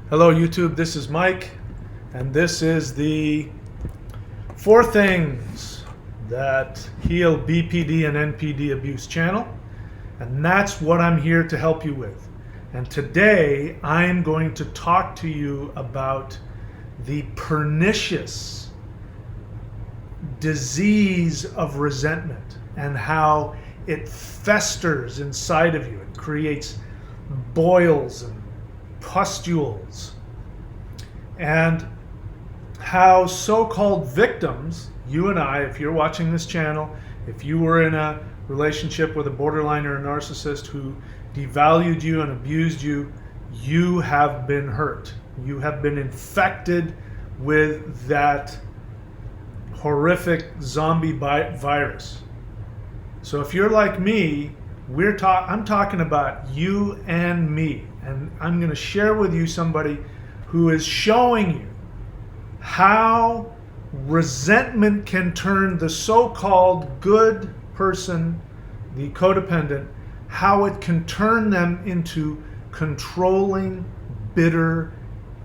Hello YouTube, this is Mike, and this is the 4 things that heal BPD and NPD abuse channel, and that's what I'm here to help you with. And today I'm going to talk to you about the pernicious disease of resentment and how it festers inside of you. It creates boils and pustules, and how so-called victims, you and I, if you're watching this channel, if you were in a relationship with a borderline or a narcissist who devalued you and abused you, you have been hurt. You have been infected with that horrific zombie virus. So if you're like me, I'm talking about you and me. And I'm going to share with you somebody who is showing you how resentment can turn the so-called good person, the codependent, how it can turn them into controlling, bitter,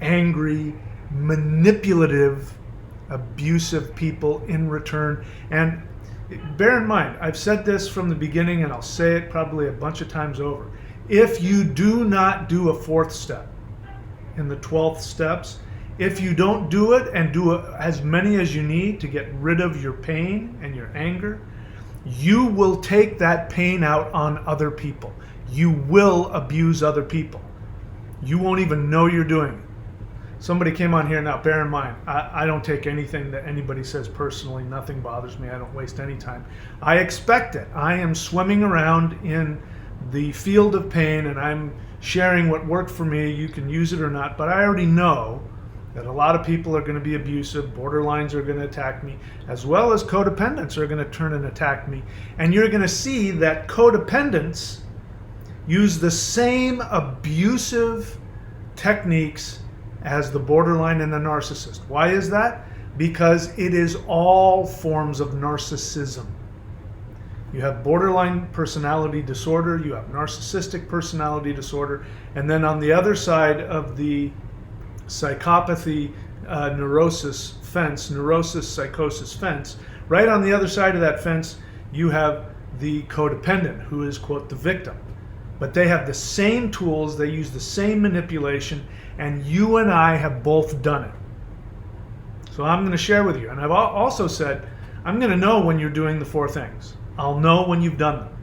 angry, manipulative, abusive people in return. And bear in mind, I've said this from the beginning, and I'll say it probably a bunch of times over. If you do not do a 4th step in the 12 steps, if you don't do it and do as many as you need to get rid of your pain and your anger, you will take that pain out on other people. You will abuse other people. You won't even know you're doing it. Somebody came on here. Now, bear in mind, I don't take anything that anybody says personally. Nothing bothers me. I don't waste any time. I expect it. I am swimming around in the field of pain, and I'm sharing what worked for me. You can use it or not, but I already know that a lot of people are going to be abusive. Borderlines are going to attack me, as well as codependents are going to turn and attack me. And you're going to see that codependents use the same abusive techniques as the borderline and the narcissist. Why is that? Because it is all forms of narcissism. You have borderline personality disorder, you have narcissistic personality disorder, and then on the other side of the psychopathy neurosis fence, neurosis psychosis fence, right on the other side of that fence, you have the codependent, who is, quote, the victim. But they have the same tools, they use the same manipulation, and you and I have both done it. So I'm going to share with you. And I've also said, I'm going to know when you're doing the 4 things. I'll know when you've done them.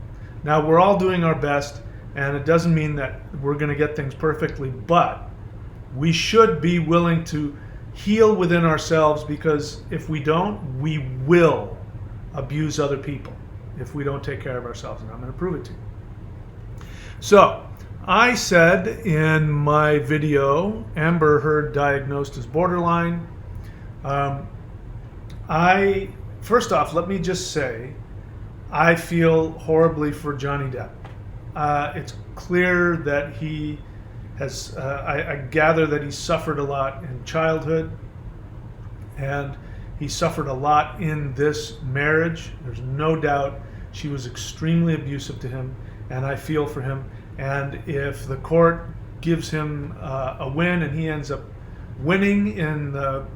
Now, we're all doing our best, and it doesn't mean that we're going to get things perfectly, but we should be willing to heal within ourselves, because if we don't, we will abuse other people if we don't take care of ourselves, and I'm going to prove it to you. So, I said in my video, Amber Heard diagnosed as borderline. First off, let me just say, I feel horribly for Johnny Depp. It's clear that he has, I gather that he suffered a lot in childhood, and he suffered a lot in this marriage. There's no doubt she was extremely abusive to him, and I feel for him. And if the court gives him a win and he ends up winning in the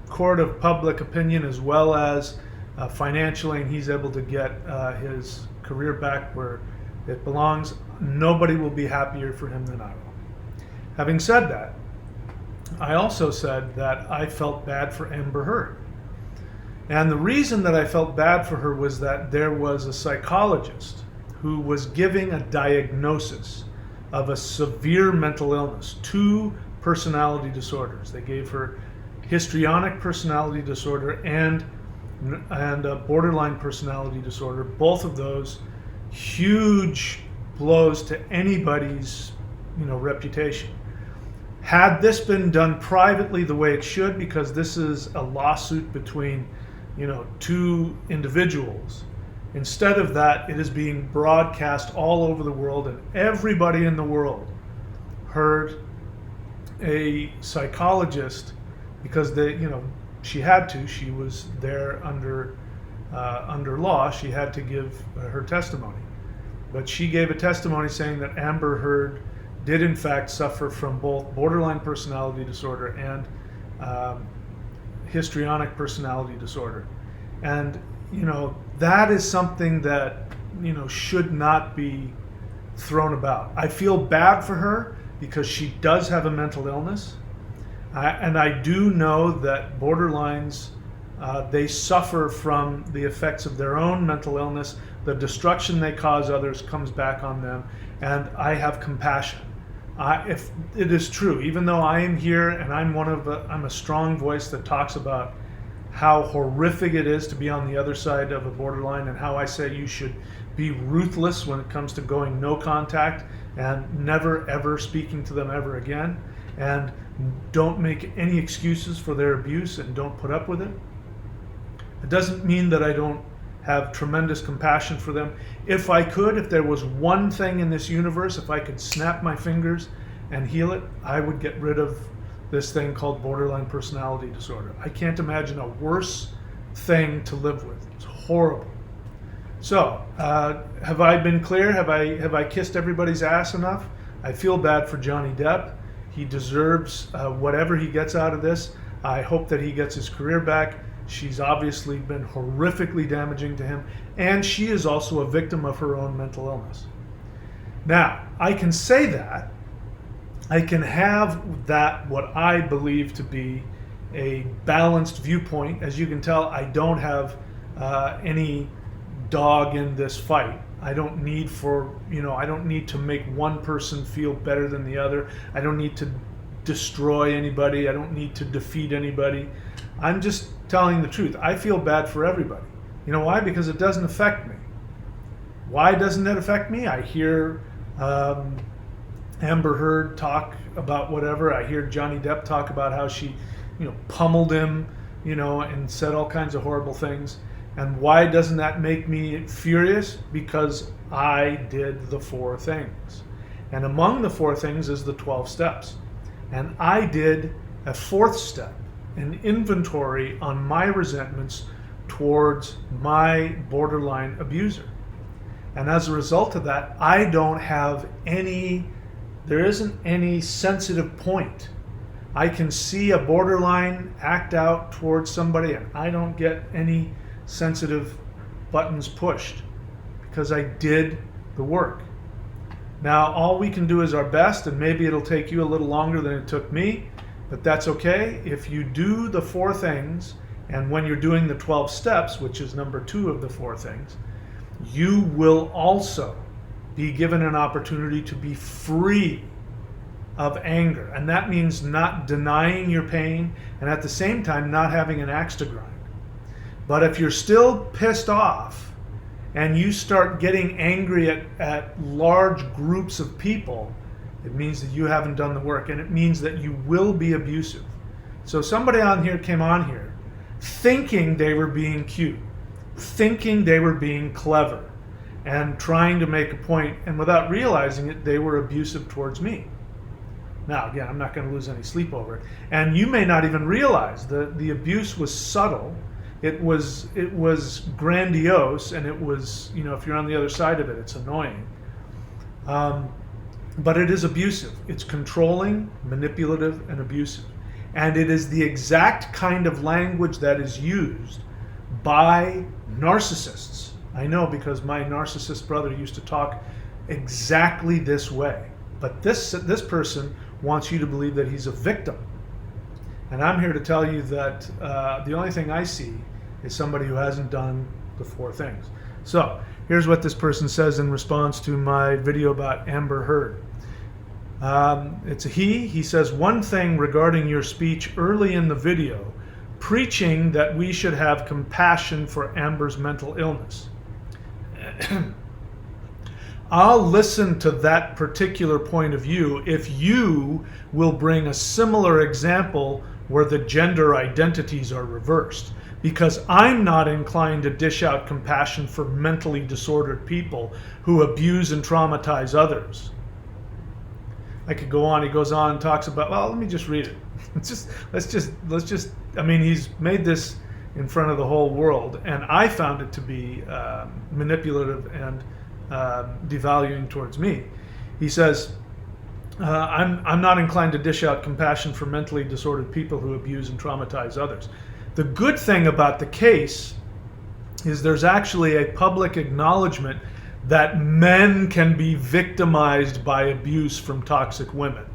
court of public opinion, as well as financially, and he's able to get his career back where it belongs, nobody will be happier for him than I will. Having said that, I also said that I felt bad for Amber Heard. And the reason that I felt bad for her was that there was a psychologist who was giving a diagnosis of a severe mental illness, 2 personality disorders. They gave her histrionic personality disorder and a borderline personality disorder. Both of those huge blows to anybody's, reputation. Had this been done privately the way it should, because this is a lawsuit between, 2 individuals, instead of that, it is being broadcast all over the world, and everybody in the world heard a psychologist, because she had to. She was there under law. She had to give her testimony. But she gave a testimony saying that Amber Heard did in fact suffer from both borderline personality disorder and histrionic personality disorder. And, that is something that, should not be thrown about. I feel bad for her because she does have a mental illness. And I do know that borderlines, they suffer from the effects of their own mental illness. The destruction they cause others comes back on them. And I have compassion. If it is true, even though I am here and I'm a strong voice that talks about how horrific it is to be on the other side of a borderline, and how I say you should be ruthless when it comes to going no contact and never ever speaking to them ever again, and don't make any excuses for their abuse and don't put up with it. It doesn't mean that I don't have tremendous compassion for them. If there was one thing in this universe, if I could snap my fingers and heal it, I would get rid of this thing called borderline personality disorder. I can't imagine a worse thing to live with. It's horrible. So, have I been clear? Have I kissed everybody's ass enough? I feel bad for Johnny Depp. He deserves whatever he gets out of this. I hope that he gets his career back. She's obviously been horrifically damaging to him, and she is also a victim of her own mental illness. Now, I can say that. I can have that, what I believe to be a balanced viewpoint. As you can tell, I don't have any dog in this fight. I don't need to make one person feel better than the other. I don't need to destroy anybody. I don't need to defeat anybody. I'm just telling the truth. I feel bad for everybody. You know why? Because it doesn't affect me. Why doesn't it affect me? I hear Amber Heard talk about whatever. I hear Johnny Depp talk about how she, pummeled him, and said all kinds of horrible things. And why doesn't that make me furious? Because I did the 4 things. And among the 4 things is the 12 steps. And I did a 4th step, an inventory on my resentments towards my borderline abuser. And as a result of that, there isn't any sensitive point. I can see a borderline act out towards somebody and I don't get any sensitive buttons pushed because I did the work. Now, all we can do is our best, and maybe it'll take you a little longer than it took me, but that's okay. If you do the 4 things, and when you're doing the 12 steps, which is number 2 of the 4 things, you will also be given an opportunity to be free of anger. And that means not denying your pain and at the same time not having an axe to grind. But if you're still pissed off and you start getting angry at large groups of people, it means that you haven't done the work, and it means that you will be abusive. So somebody came on here thinking they were being cute, thinking they were being clever, and trying to make a point, and without realizing it, they were abusive towards me. Now, again, I'm not going to lose any sleep over it. And you may not even realize the abuse was subtle. It was grandiose, and it was, if you're on the other side of it, it's annoying. But it is abusive. It's controlling, manipulative, and abusive. And it is the exact kind of language that is used by narcissists. I know, because my narcissist brother used to talk exactly this way. But this person wants you to believe that he's a victim. And I'm here to tell you that the only thing I see is somebody who hasn't done the 4 things. So here's what this person says in response to my video about Amber Heard. It's a he. He says, "One thing regarding your speech early in the video, preaching that we should have compassion for Amber's mental illness. I'll listen to that particular point of view if you will bring a similar example where the gender identities are reversed, because I'm not inclined to dish out compassion for mentally disordered people who abuse and traumatize others." I could go on. He goes on and talks about, well, let me just read it. Let's just, I mean, he's made this in front of the whole world, and I found it to be manipulative and devaluing towards me. He says, I'm not inclined to dish out compassion for mentally disordered people who abuse and traumatize others. The good thing about the case is there's actually a public acknowledgement that men can be victimized by abuse from toxic women.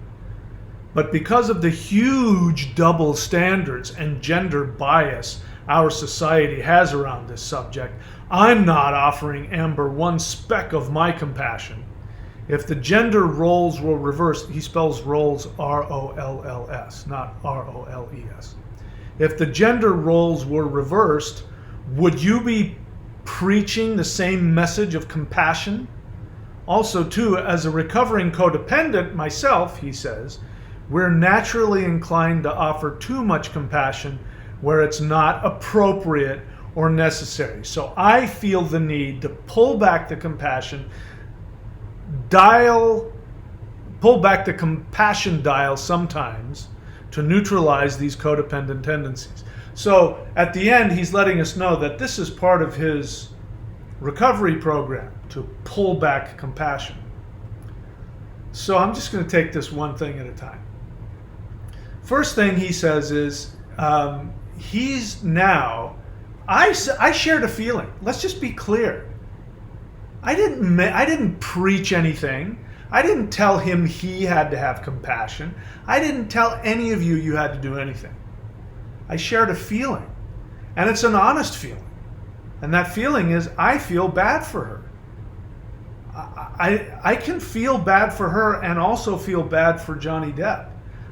But because of the huge double standards and gender bias our society has around this subject, I'm not offering Amber one speck of my compassion. If the gender roles were reversed, he spells roles R-O-L-L-S, not R-O-L-E-S. If the gender roles were reversed, would you be preaching the same message of compassion? Also, too, as a recovering codependent myself, he says, we're naturally inclined to offer too much compassion where it's not appropriate or necessary. So I feel the need to pull back the compassion dial sometimes to neutralize these codependent tendencies. So at the end, he's letting us know that this is part of his recovery program, to pull back compassion. So I'm just going to take this one thing at a time. First thing he says is, he's now, I shared a feeling. Let's just be clear. I didn't preach anything. I didn't tell him he had to have compassion. I didn't tell any of you had to do anything. I shared a feeling, and it's an honest feeling. And that feeling is, I feel bad for her. I can feel bad for her and also feel bad for Johnny Depp.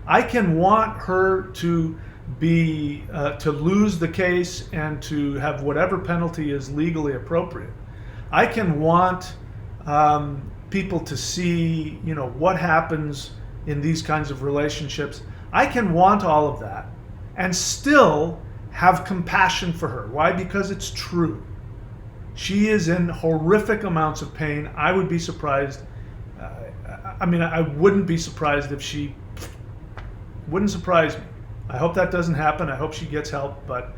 I can want her to be to lose the case and to have whatever penalty is legally appropriate. I can want people to see, what happens in these kinds of relationships. I can want all of that and still have compassion for her. Why? Because it's true. She is in horrific amounts of pain. I would be surprised. I wouldn't be surprised if she wouldn't surprise me. I hope that doesn't happen. I hope she gets help. But,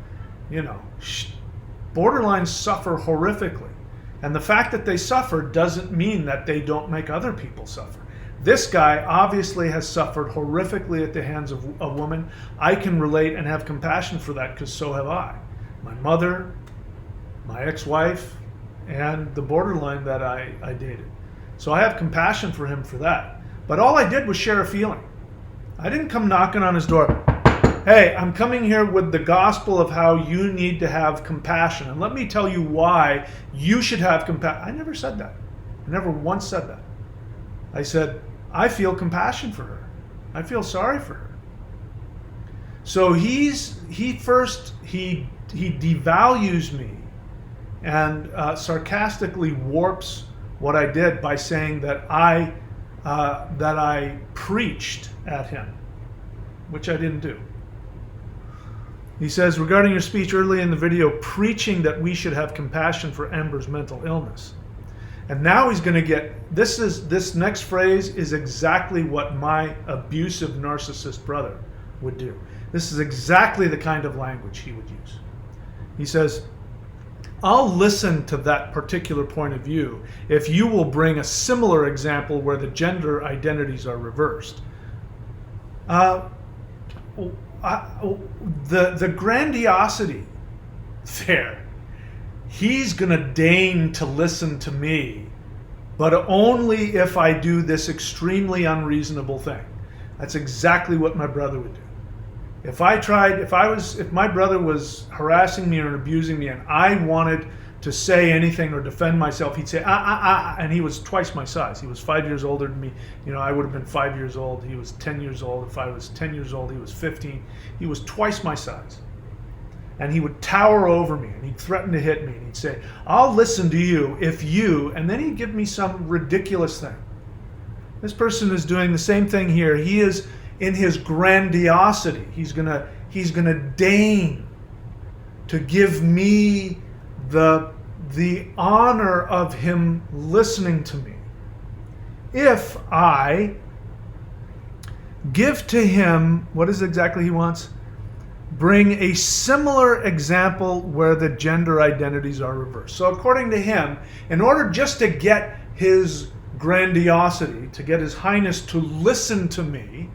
borderlines suffer horrifically. And the fact that they suffer doesn't mean that they don't make other people suffer. This guy obviously has suffered horrifically at the hands of a woman. I can relate and have compassion for that because so have I. My mother, my ex-wife, and the borderline that I dated. So I have compassion for him for that. But all I did was share a feeling. I didn't come knocking on his door. Hey, I'm coming here with the gospel of how you need to have compassion. And let me tell you why you should have compassion. I never said that. I never once said that. I said, I feel compassion for her. I feel sorry for her. So he devalues me and sarcastically warps what I did by saying that I preached at him, which I didn't do. He says, regarding your speech early in the video, preaching that we should have compassion for Amber's mental illness. And now he's going to get, this next phrase is exactly what my abusive narcissist brother would do. This is exactly the kind of language he would use. He says, I'll listen to that particular point of view if you will bring a similar example where the gender identities are reversed. The grandiosity there, he's going to deign to listen to me, but only if I do this extremely unreasonable thing. That's exactly what my brother would do. If my brother was harassing me or abusing me and I wanted to say anything or defend myself, he'd say, and he was twice my size. He was 5 years older than me. I would have been 5 years old. He was 10 years old. If I was 10 years old, he was 15. He was twice my size. And he would tower over me and he'd threaten to hit me and he'd say, I'll listen to you if you, and then he'd give me some ridiculous thing. This person is doing the same thing here. He is in his grandiosity. He's gonna deign to give me the honor of him listening to me. If I give to him, what is exactly he wants? Bring a similar example where the gender identities are reversed. So according to him, in order just to get his grandiosity, to get His Highness to listen to me,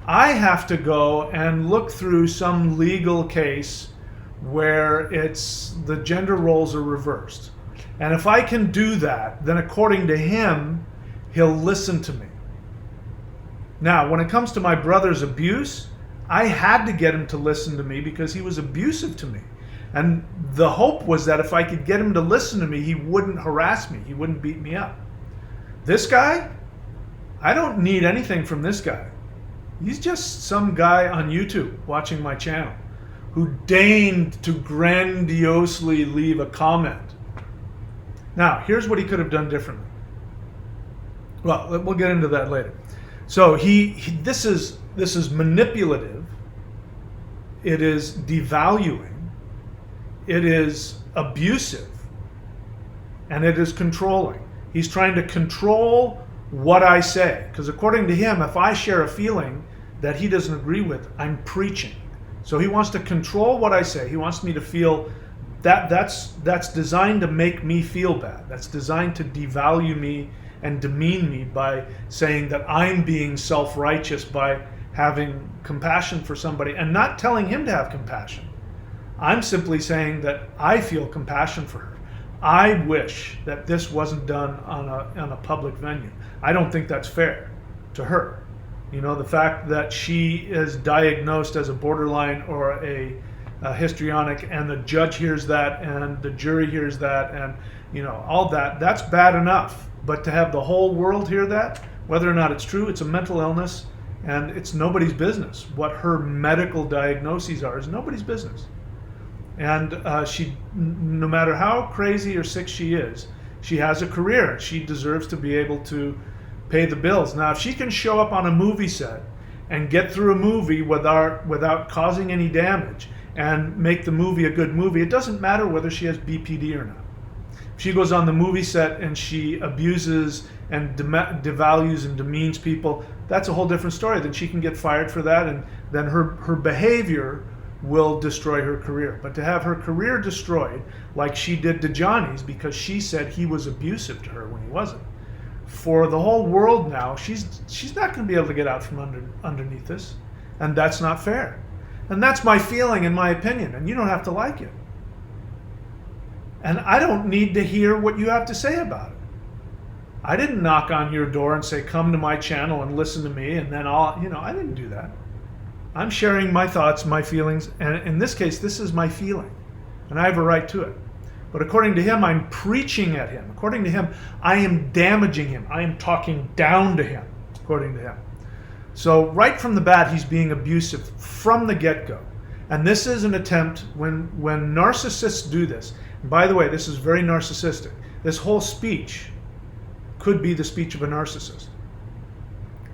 I have to go and look through some legal case where the gender roles are reversed. And if I can do that, then according to him, he'll listen to me. Now, when it comes to my brother's abuse, I had to get him to listen to me because he was abusive to me. And the hope was that if I could get him to listen to me, he wouldn't harass me. He wouldn't beat me up. This guy, I don't need anything from this guy. He's just some guy on YouTube watching my channel who deigned to grandiosely leave a comment. Now, here's what he could have done differently. Well, we'll get into that later. So this is manipulative. It is devaluing. It is abusive. And it is controlling. He's trying to control what I say. Because according to him, if I share a feeling that he doesn't agree with, I'm preaching. So he wants to control what I say. He wants me to feel that's designed to make me feel bad. That's designed to devalue me and demean me by saying that I'm being self-righteous by having compassion for somebody and not telling him to have compassion. I'm simply saying that I feel compassion for her. I wish that this wasn't done on a public venue. I don't think that's fair to her. You know, the fact that she is diagnosed as a borderline or a histrionic, and the judge hears that, and the jury hears that, and you know, all that's bad enough. But to have the whole world hear that, whether or not it's true, it's a mental illness, and it's nobody's business. What her medical diagnoses are is nobody's business. And she, no matter how crazy or sick she is, she has a career. She deserves to be able to pay the bills. Now, if she can show up on a movie set and get through a movie without causing any damage and make the movie a good movie, it doesn't matter whether she has BPD or not. If she goes on the movie set and she abuses and devalues and demeans people, that's a whole different story. Then she can get fired for that, and then her behavior will destroy her career. But to have her career destroyed like she did to Johnny's because she said he was abusive to her when he wasn't, for the whole world now, she's not going to be able to get out from underneath this, and that's not fair. And that's my feeling and my opinion, and you don't have to like it. And I don't need to hear what you have to say about it. I didn't knock on your door and say, come to my channel and listen to me, and then I didn't do that. I'm sharing my thoughts, my feelings, and in this case, this is my feeling, and I have a right to it. But according to him, I'm preaching at him. According to him, I am damaging him. I am talking down to him, according to him. So right from the bat, he's being abusive from the get-go. And this is an attempt, when narcissists do this, and by the way, this is very narcissistic. This whole speech could be the speech of a narcissist.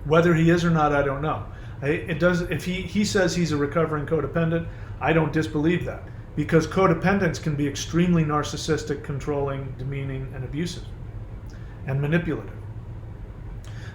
Whether he is or not, I don't know. It does. If he says he's a recovering codependent, I don't disbelieve that. Because codependence can be extremely narcissistic, controlling, demeaning, and abusive, and manipulative.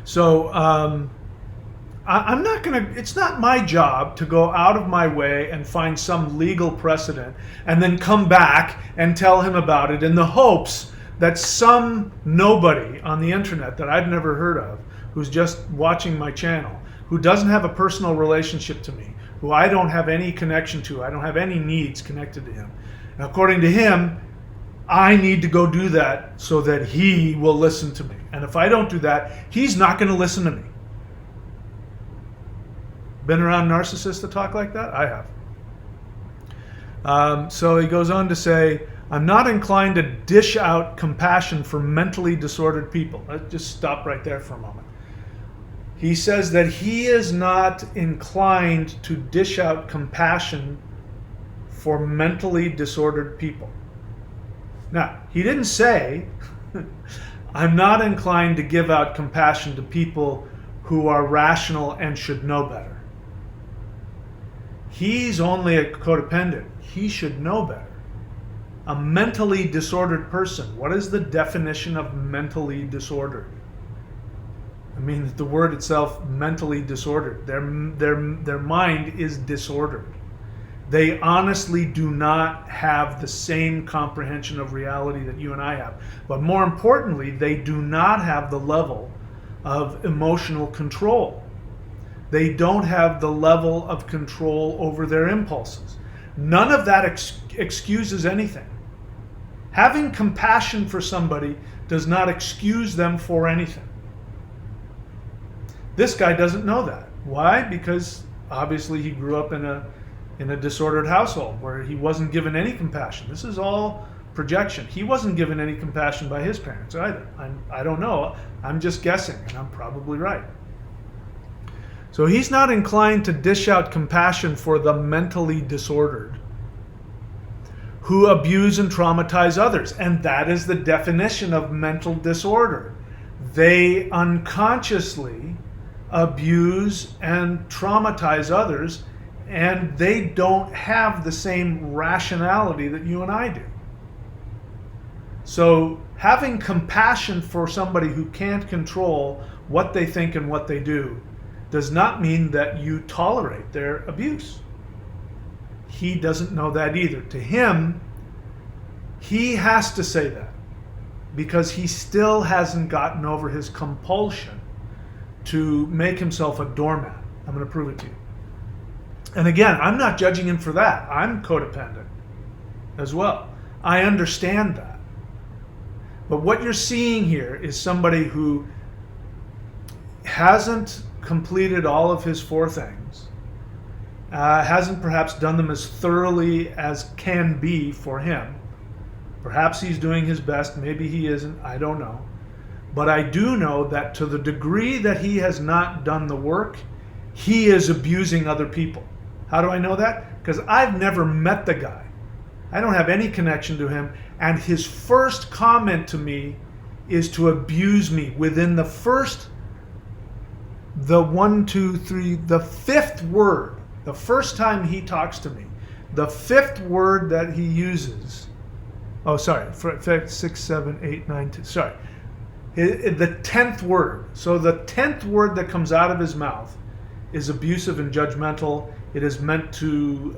So I'm not going to, it's not my job to go out of my way and find some legal precedent and then come back and tell him about it in the hopes that some nobody on the internet that I've never heard of, who's just watching my channel, who doesn't have a personal relationship to me, who I don't have any connection to, I don't have any needs connected to him. And according to him, I need to go do that so that he will listen to me. And if I don't do that, he's not going to listen to me. Been around narcissists that talk like that? I have. So he goes on to say, I'm not inclined to dish out compassion for mentally disordered people. Let's just stop right there for a moment. He says that he is not inclined to dish out compassion for mentally disordered people. Now, he didn't say, I'm not inclined to give out compassion to people who are rational and should know better. He's only a codependent. He should know better. A mentally disordered person. What is the definition of mentally disordered? I mean, the word itself, mentally disordered. Their mind is disordered. They honestly do not have the same comprehension of reality that you and I have. But more importantly, they do not have the level of emotional control. They don't have the level of control over their impulses. None of that excuses anything. Having compassion for somebody does not excuse them for anything. This guy doesn't know that. Why? Because obviously he grew up in a disordered household where he wasn't given any compassion. This is all projection. He wasn't given any compassion by his parents either. I don't know. I'm just guessing, and I'm probably right. So he's not inclined to dish out compassion for the mentally disordered who abuse and traumatize others. And that is the definition of mental disorder. They unconsciously abuse and traumatize others, and they don't have the same rationality that you and I do. So having compassion for somebody who can't control what they think and what they do does not mean that you tolerate their abuse. He doesn't know that either. To him, he has to say that because he still hasn't gotten over his compulsion to make himself a doormat. I'm going to prove it to you. And again, I'm not judging him for that. I'm codependent as well. I understand that. But what you're seeing here is somebody who hasn't completed all of his four things, hasn't perhaps done them as thoroughly as can be for him. Perhaps he's doing his best, maybe he isn't, I don't know. But I do know that to the degree that he has not done the work, he is abusing other people. How do I know that? Because I've never met the guy. I don't have any connection to him. And his first comment to me is to abuse me within the fifth word. The first time he talks to me, the fifth word that he uses, oh, sorry, 6, 7, 8, 9, 10, sorry. The 10th word. So the 10th word that comes out of his mouth is abusive and judgmental. It is meant to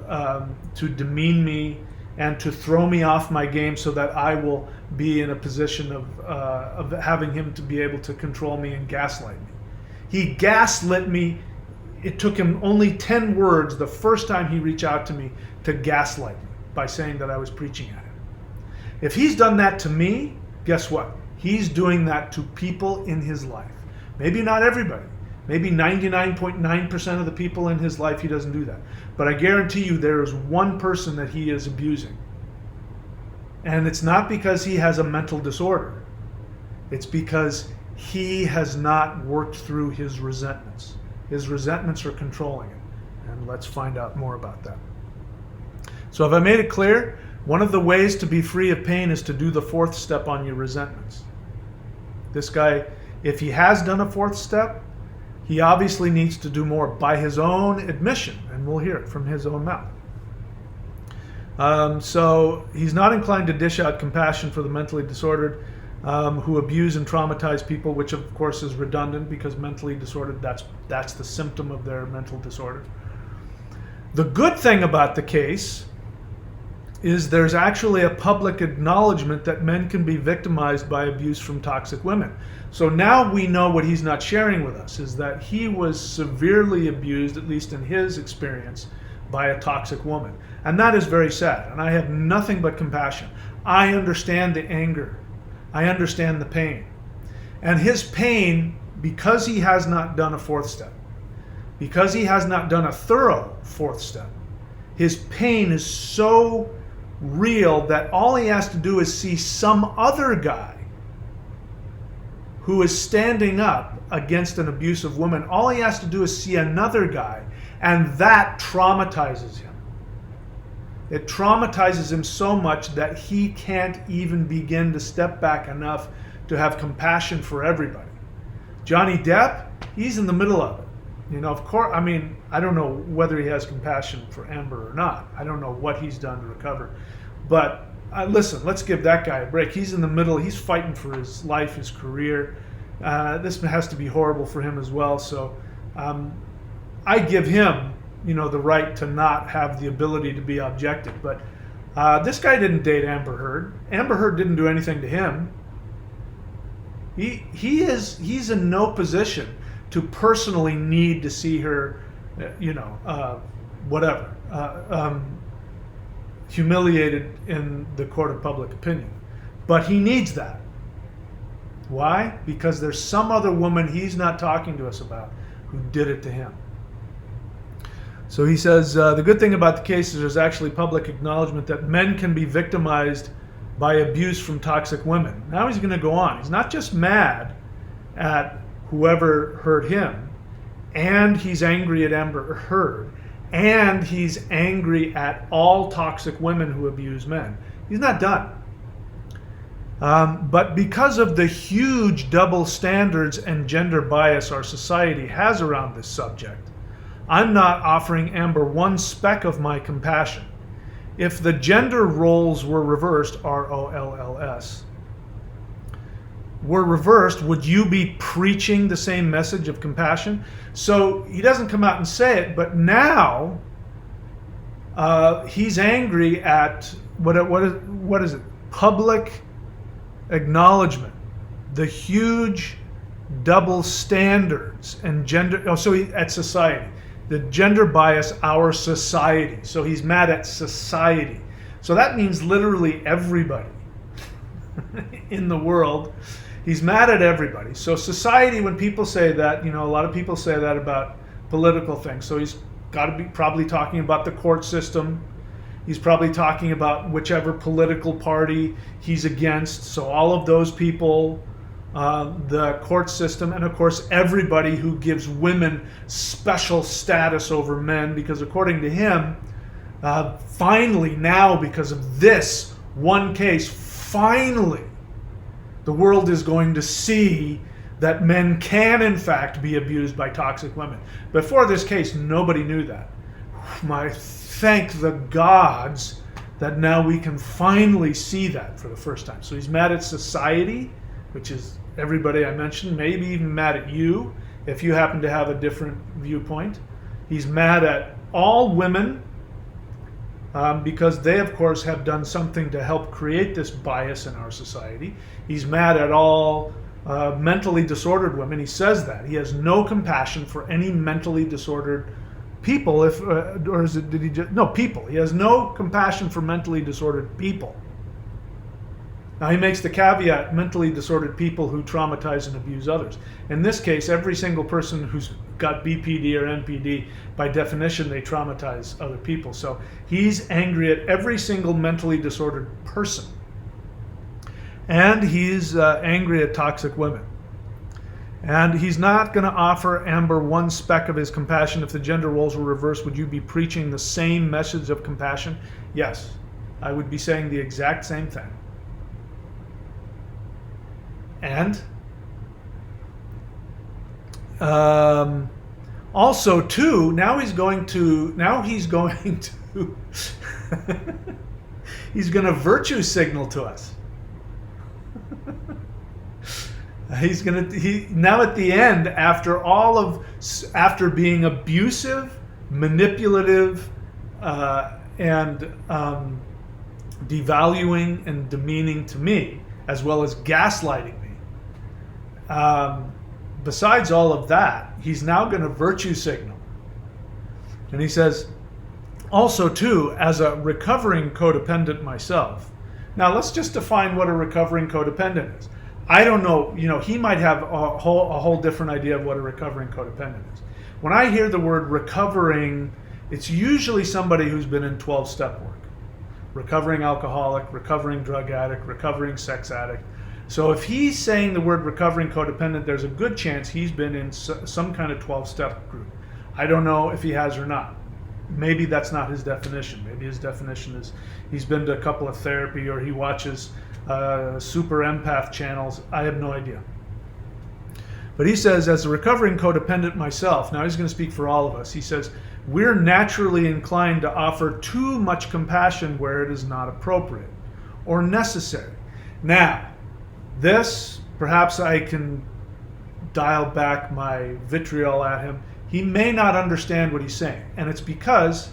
demean me and to throw me off my game so that I will be in a position of having him to be able to control me and gaslight me. He gaslit me. It took him only 10 words the first time he reached out to me to gaslight me by saying that I was preaching at him. If he's done that to me, guess what? He's doing that to people in his life. Maybe not everybody. Maybe 99.9% of the people in his life he doesn't do that. But I guarantee you there is one person that he is abusing. And it's not because he has a mental disorder. It's because he has not worked through his resentments. His resentments are controlling him. And let's find out more about that. So have I made it clear? One of the ways to be free of pain is to do the fourth step on your resentments. This guy, if he has done a fourth step, he obviously needs to do more by his own admission, and we'll hear it from his own mouth. So he's not inclined to dish out compassion for the mentally disordered who abuse and traumatize people, which of course is redundant because mentally disordered, that's the symptom of their mental disorder. The good thing about the case is there's actually a public acknowledgement that men can be victimized by abuse from toxic women. So now we know what he's not sharing with us is that he was severely abused, at least in his experience, by a toxic woman. And that is very sad. And I have nothing but compassion. I understand the anger. I understand the pain. And his pain, because he has not done a fourth step, because he has not done a thorough fourth step, his pain is so real that all he has to do is see some other guy who is standing up against an abusive woman. All he has to do is see another guy, and that traumatizes him. It traumatizes him so much that he can't even begin to step back enough to have compassion for everybody. Johnny Depp, he's in the middle of it. You know, of course, I mean, I don't know whether he has compassion for Amber or not. I don't know what he's done to recover. But listen, let's give that guy a break. He's in the middle. He's fighting for his life, his career. This has to be horrible for him as well. So I give him the right to not have the ability to be objective. But this guy didn't date Amber Heard. Amber Heard didn't do anything to him. He's in no position to personally need to see her, humiliated in the court of public opinion. But he needs that. Why? Because there's some other woman he's not talking to us about who did it to him. So he says, the good thing about the case is there's actually public acknowledgement that men can be victimized by abuse from toxic women. Now he's going to go on. He's not just mad at whoever hurt him, and he's angry at Amber Heard, and he's angry at all toxic women who abuse men. He's not done. But because of the huge double standards and gender bias our society has around this subject, I'm not offering Amber one speck of my compassion. If the gender roles were reversed, ROLLS, were reversed, would you be preaching the same message of compassion? So he doesn't come out and say it, but now he's angry at what is it? Public acknowledgement, the huge double standards and gender. At society, the gender bias, our society. So he's mad at society. So that means literally everybody in the world. He's mad at everybody. So society, when people say that, a lot of people say that about political things. So he's got to be probably talking about the court system. He's probably talking about whichever political party he's against. So all of those people, the court system, and of course everybody who gives women special status over men, because according to him, finally now, because of this one case, finally the world is going to see that men can in fact be abused by toxic women. Before this case, nobody knew that. Thank the gods that now we can finally see that for the first time. So he's mad at society, which is everybody I mentioned, maybe even mad at you if you happen to have a different viewpoint. He's mad at all women because they, of course, have done something to help create this bias in our society. He's mad at all mentally disordered women. He says that. He has no compassion for any mentally disordered people. People. He has no compassion for mentally disordered people. Now he makes the caveat, mentally disordered people who traumatize and abuse others. In this case, every single person who's got BPD or NPD, by definition, they traumatize other people. So he's angry at every single mentally disordered person. And he's angry at toxic women. And he's not going to offer Amber one speck of his compassion. If the gender roles were reversed, would you be preaching the same message of compassion? Yes, I would be saying the exact same thing. And also too, now he's going to he's going to virtue signal to us. Now at the end, after being abusive, manipulative, and devaluing and demeaning to me, as well as gaslighting me. Besides all of that, he's now going to virtue signal. And he says, also too, as a recovering codependent myself. Now let's just define what a recovering codependent is. I don't know, he might have a whole different idea of what a recovering codependent is. When I hear the word recovering, it's usually somebody who's been in 12-step work. Recovering alcoholic, recovering drug addict, recovering sex addict. So if he's saying the word recovering codependent, there's a good chance he's been in some kind of 12-step group. I don't know if he has or not. Maybe that's not his definition. Maybe his definition is he's been to a couple of therapy, or he watches super empath channels. I have no idea. But he says, as a recovering codependent myself, now he's going to speak for all of us. He says, we're naturally inclined to offer too much compassion where it is not appropriate or necessary. Now, this, perhaps I can dial back my vitriol at him. he may not understand what he's saying. And it's because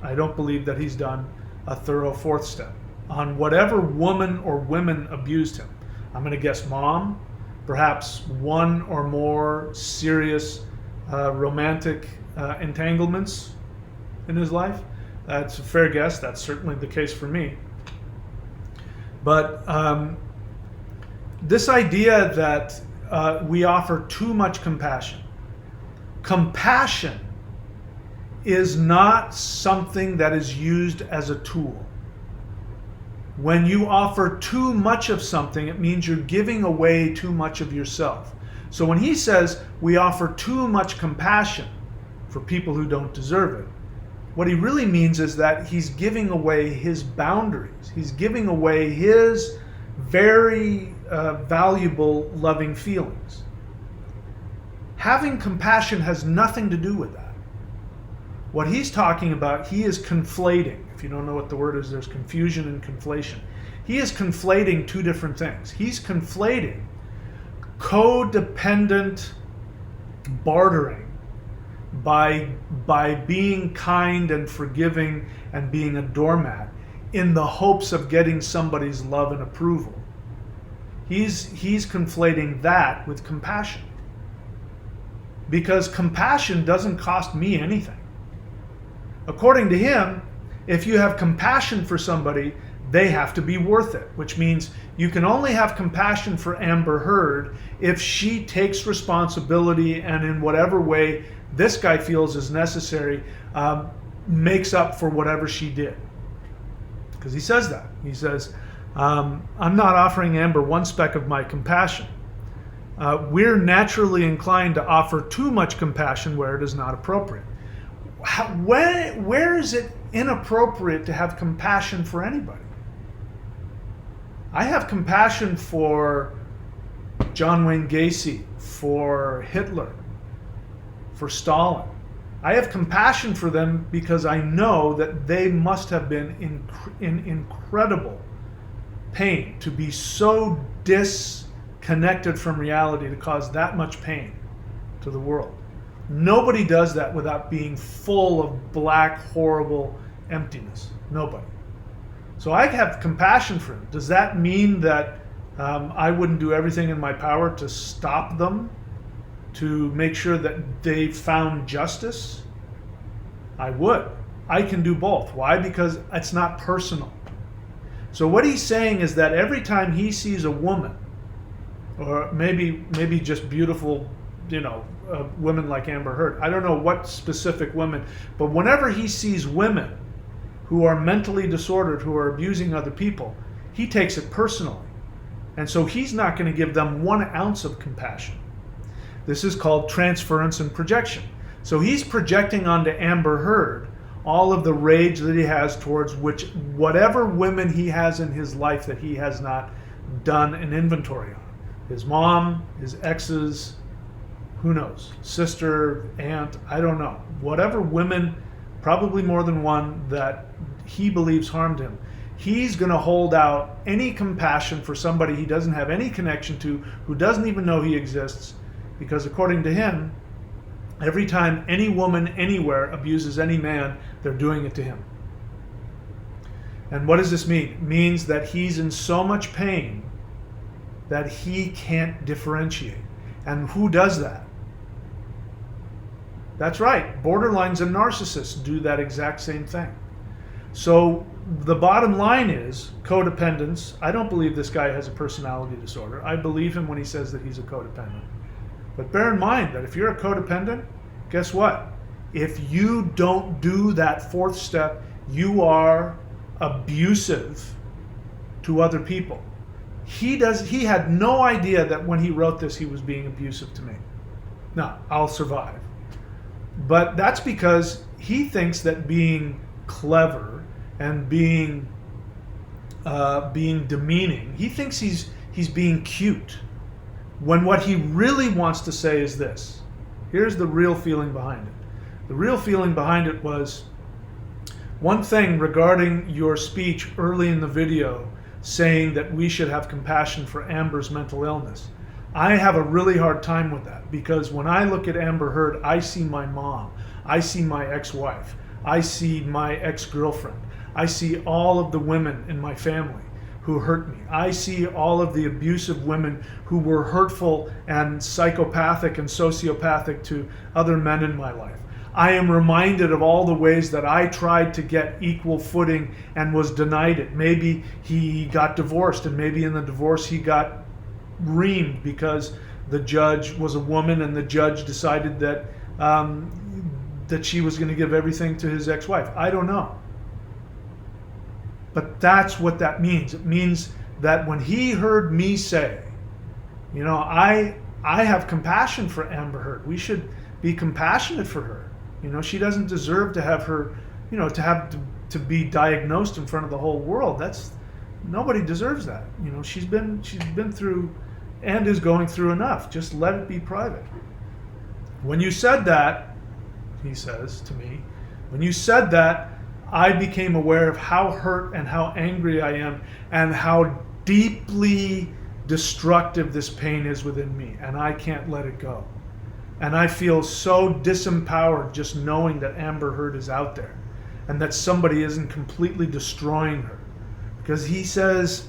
I don't believe that he's done a thorough fourth step on whatever woman or women abused him. I'm going to guess mom, perhaps one or more serious romantic entanglements in his life. That's a fair guess. That's certainly the case for me. But this idea that we offer too much compassion. Compassion is not something that is used as a tool. When you offer too much of something, it means you're giving away too much of yourself. So when he says we offer too much compassion for people who don't deserve it, what he really means is that he's giving away his boundaries. He's giving away his very valuable loving feelings. Having compassion has nothing to do with that. What he's talking about, he is conflating. If you don't know what the word is, there's confusion and conflation. He is conflating two different things. He's conflating codependent bartering by being kind and forgiving and being a doormat in the hopes of getting somebody's love and approval. He's conflating that with compassion. Because compassion doesn't cost me anything. According to him, if you have compassion for somebody, they have to be worth it, which means you can only have compassion for Amber Heard if she takes responsibility and in whatever way this guy feels is necessary, makes up for whatever she did. Because he says that. He says, I'm not offering Amber one speck of my compassion. We're naturally inclined to offer too much compassion where it is not appropriate. Where is it inappropriate to have compassion for anybody? I have compassion for John Wayne Gacy, for Hitler, for Stalin. I have compassion for them because I know that they must have been in incredible pain to be so disconnected from reality to cause that much pain to the world. Nobody does that without being full of black, horrible emptiness. Nobody. So I have compassion for him. Does that mean that I wouldn't do everything in my power to stop them, to make sure that they found justice? I would. I can do both. Why? Because it's not personal. So what he's saying is that every time he sees a woman, or maybe just beautiful, women like Amber Heard, I don't know what specific women, but whenever he sees women who are mentally disordered, who are abusing other people, he takes it personally. And so he's not going to give them 1 ounce of compassion. This is called transference and projection. So he's projecting onto Amber Heard all of the rage that he has towards whatever women he has in his life that he has not done an inventory on. His mom, his exes, who knows, sister, aunt, I don't know. Whatever women, probably more than one, that he believes harmed him, he's going to hold out any compassion for somebody he doesn't have any connection to, who doesn't even know he exists, because according to him, every time any woman anywhere abuses any man, they're doing it to him. And what does this mean? It means that he's in so much pain that he can't differentiate. And who does that? That's right, borderlines and narcissists do that exact same thing. So the bottom line is codependence. I don't believe this guy has a personality disorder. I believe him when he says that he's a codependent. But bear in mind that if you're a codependent, guess what? If you don't do that fourth step, you are abusive to other people. He had no idea that when he wrote this, he was being abusive to me. No, I'll survive. But that's because he thinks that being clever and being demeaning, he thinks he's being cute. When what he really wants to say is this. Here's the real feeling behind it. The real feeling behind it was one thing regarding your speech early in the video saying that we should have compassion for Amber's mental illness. I have a really hard time with that, because when I look at Amber Heard, I see my mom, I see my ex-wife, I see my ex-girlfriend, I see all of the women in my family who hurt me. I see all of the abusive women who were hurtful and psychopathic and sociopathic to other men in my life. I am reminded of all the ways that I tried to get equal footing and was denied it. Maybe he got divorced, and maybe in the divorce he got reamed because the judge was a woman, and the judge decided that that she was going to give everything to his ex-wife. I don't know. But that's what that means. It means that when he heard me say, you know, I have compassion for Amber Heard. We should be compassionate for her. You know, she doesn't deserve to have her, you know, to be diagnosed in front of the whole world. Nobody deserves that. You know, she's been through and is going through enough. Just let it be private. When you said that, he says to me, when you said that, I became aware of how hurt and how angry I am, and how deeply destructive this pain is within me, and I can't let it go. And I feel so disempowered just knowing that Amber Heard is out there, and that somebody isn't completely destroying her. Because he says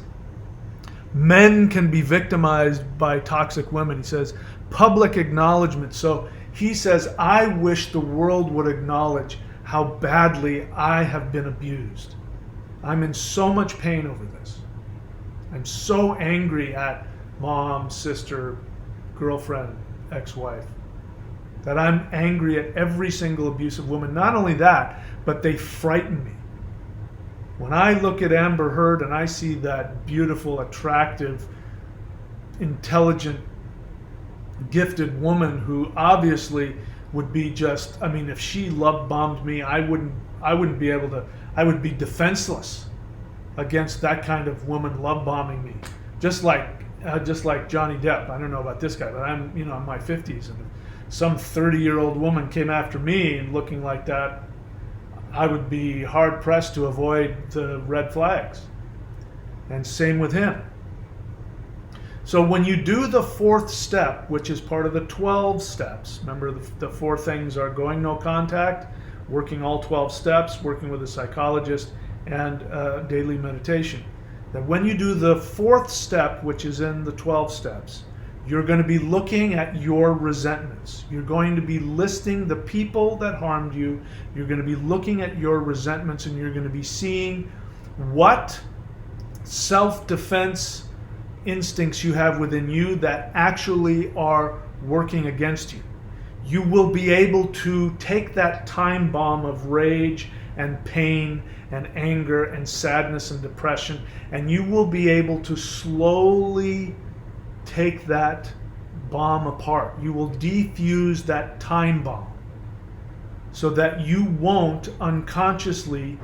men can be victimized by toxic women. He says public acknowledgement. So he says, I wish the world would acknowledge how badly I have been abused. I'm in so much pain over this. I'm so angry at mom, sister, girlfriend, ex-wife, that I'm angry at every single abusive woman. Not only that, but they frighten me. When I look at Amber Heard and I see that beautiful, attractive, intelligent, gifted woman who obviously would be just, I mean, if she love bombed me, I wouldn't be able to, I would be defenseless against that kind of woman love bombing me. Just like Johnny Depp. I don't know about this guy, but I'm, you know, in my 50s, and if some 30-year-old woman came after me and looking like that, I would be hard pressed to avoid the red flags. And same with him. So when you do the fourth step, which is part of the 12 steps, remember the four things are going no contact, working all 12 steps, working with a psychologist, and daily meditation. That when you do the fourth step, which is in the 12 steps, you're going to be looking at your resentments. You're going to be listing the people that harmed you. You're going to be looking at your resentments, and you're going to be seeing what self-defense instincts you have within you that actually are working against you. You will be able to take that time bomb of rage and pain and anger and sadness and depression, and you will be able to slowly take that bomb apart. You will defuse that time bomb so that you won't unconsciously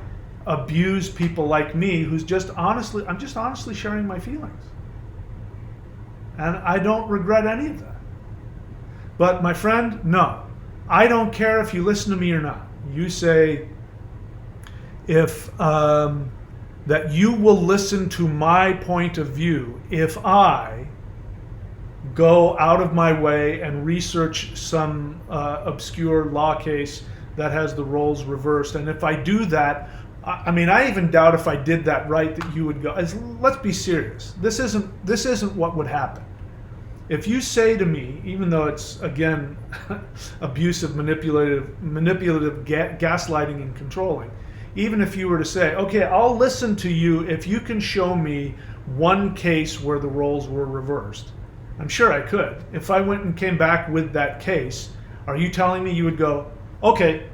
abuse people like me, I'm just honestly sharing my feelings. And I don't regret any of that. But my friend, no. I don't care if you listen to me or not. You say that you will listen to my point of view if I go out of my way and research some obscure law case that has the roles reversed. And if I do that, I mean, I even doubt if I did that right that you would go. Let's be serious. This isn't what would happen. If you say to me, even though it's again abusive, manipulative, gaslighting, and controlling, even if you were to say, okay, I'll listen to you if you can show me one case where the roles were reversed. I'm sure I could. If I went and came back with that case, are you telling me you would go, okay,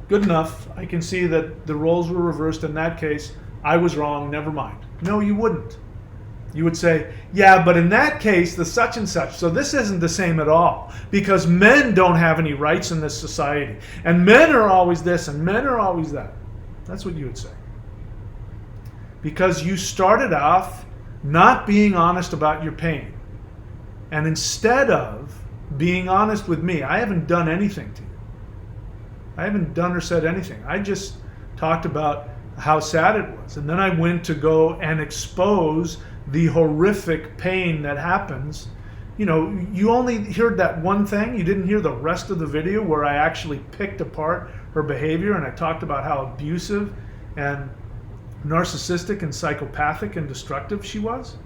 good enough, I can see that the roles were reversed in that case, I was wrong, never mind. No, you wouldn't. You would say, yeah, but in that case, the such and such, so this isn't the same at all, because men don't have any rights in this society, and men are always this, and men are always that. That's what you would say. Because you started off not being honest about your pain. And instead of being honest with me, I haven't done anything to you. I haven't done or said anything. I just talked about how sad it was. And then I went to go and expose the horrific pain that happens you only heard that one thing. You didn't hear the rest of the video where I actually picked apart her behavior and I talked about how abusive and narcissistic and psychopathic and destructive she was.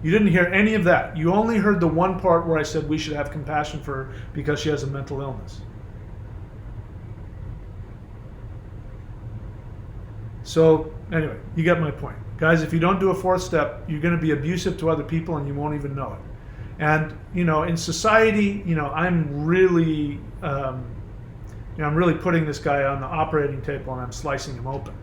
You didn't hear any of that. You only heard the one part where I said we should have compassion for her because she has a mental illness. So anyway, you get my point. Guys, if you don't do a fourth step, you're going to be abusive to other people and you won't even know it. And, in society, I'm really, I'm really putting this guy on the operating table and I'm slicing him open.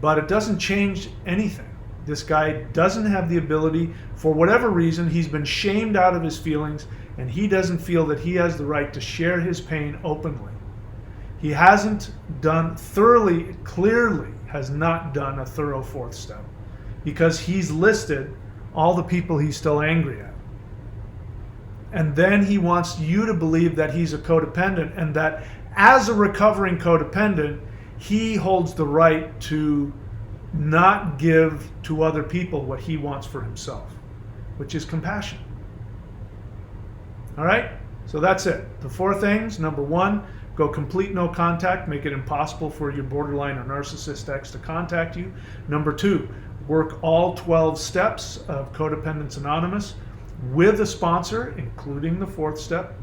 But it doesn't change anything. This guy doesn't have the ability, for whatever reason, he's been shamed out of his feelings and he doesn't feel that he has the right to share his pain openly. He hasn't done clearly has not done a thorough fourth step because he's listed all the people he's still angry at. And then he wants you to believe that he's a codependent and that as a recovering codependent, he holds the right to not give to other people what he wants for himself, which is compassion. All right? So that's it. The 4 things. Number 1, go complete no contact. Make it impossible for your borderline or narcissist ex to contact you. Number 2, work all 12 steps of Codependence Anonymous with a sponsor, including the 4th step.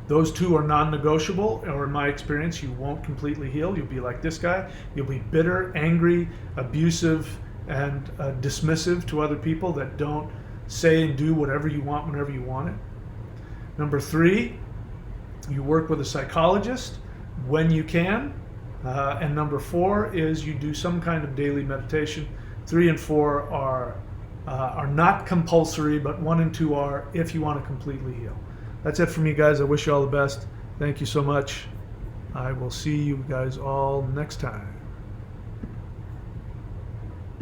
Those 2 are non-negotiable, or in my experience, you won't completely heal. You'll be like this guy. You'll be bitter, angry, abusive, and dismissive to other people that don't say and do whatever you want whenever you want it. Number 3, you work with a psychologist when you can. And number 4 is you do some kind of daily meditation. 3 and 4 are not compulsory, but 1 and 2 are if you want to completely heal. That's it from me, guys. I wish you all the best. Thank you so much. I will see you guys all next time.